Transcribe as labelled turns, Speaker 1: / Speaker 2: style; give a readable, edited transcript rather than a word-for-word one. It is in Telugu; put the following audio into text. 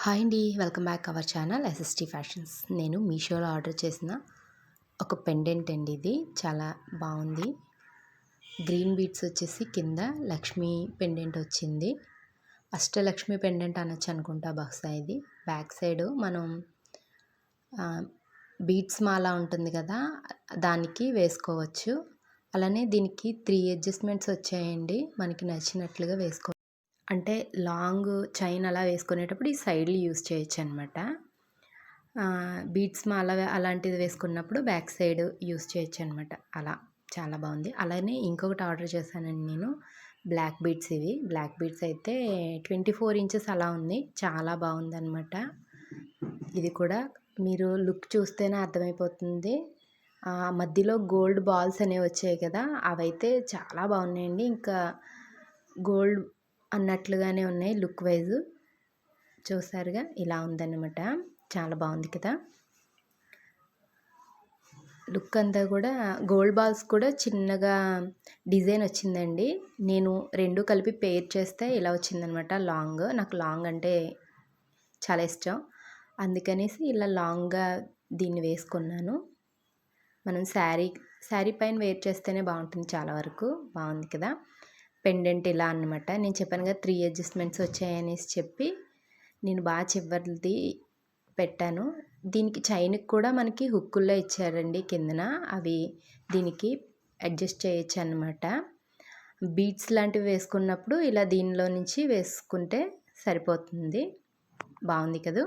Speaker 1: హాయ్ అండి. Welcome back our channel SST fashions. నేను మీషోలో ఆర్డర్ చేసిన ఒక పెండెంట్ అండి. ఇది చాలా బాగుంది. గ్రీన్ బీడ్స్ వచ్చేసి కింద లక్ష్మీ పెండెంట్ వచ్చింది. అష్టలక్ష్మి పెండెంట్ అనొచ్చు అనుకుంటా బహుశా ఇది. బ్యాక్ సైడ్ మనం బీడ్స్ మాల ఉంటుంది కదా, దానికి వేసుకోవచ్చు. అలానే దీనికి 3 అడ్జస్ట్మెంట్స్ వచ్చాయండి. మనకి నచ్చినట్లుగా వేసుకోవచ్చు. అంటే లాంగ్ చైన్ అలా వేసుకునేటప్పుడు ఈ సైడ్లు యూజ్ చేయొచ్చు అనమాట. బీడ్స్ మాల అలాంటిది వేసుకున్నప్పుడు బ్యాక్ సైడ్ యూజ్ చేయొచ్చు అనమాట. అలా చాలా బాగుంది. అలానే ఇంకొకటి ఆర్డర్ చేశానండి నేను. Black beads. ఇవి బ్లాక్ బీడ్స్ అయితే 24 ఇంచెస్ అలా ఉంది. చాలా బాగుందన్నమాట. ఇది కూడా మీరు లుక్ చూస్తేనే అర్థమైపోతుంది. మధ్యలో గోల్డ్ బాల్స్ అనేవి వచ్చాయి కదా, అవైతే చాలా బాగున్నాయండి. ఇంకా గోల్డ్ అన్నట్లుగానే ఉన్నాయి. లుక్ వైజ్ చూసారుగా, ఇలా ఉందన్నమాట. చాలా బాగుంది కదా. లుక్ అంతా కూడా గోల్డ్ బాల్స్ కూడా చిన్నగా డిజైన్ వచ్చిందండి. నేను రెండు కలిపి పేర్ చేస్తే ఇలా వచ్చిందనమాట. లాంగ్, నాకు లాంగ్ అంటే చాలా ఇష్టం. అందుకనేసి ఇలా లాంగ్గా దీన్ని వేసుకున్నాను. మనం శారీ పైన వేర్ చేస్తేనే బాగుంటుంది. చాలా వరకు బాగుంది కదా. పెండెంట్ ఇలా అన్నమాట. నేను చెప్పాను కదా 3 అడ్జస్ట్మెంట్స్ వచ్చాయనేసి చెప్పి నేను బాగా చివరిది పెట్టాను. దీనికి చైన్కి కూడా మనకి హుక్కుల్లో ఇచ్చారండి కిందన. అవి దీనికి అడ్జస్ట్ చేయొచ్చు అన్నమాట. బీడ్స్ లాంటివి వేసుకున్నప్పుడు ఇలా దీనిలో నుంచి వేసుకుంటే సరిపోతుంది. బాగుంది కదా.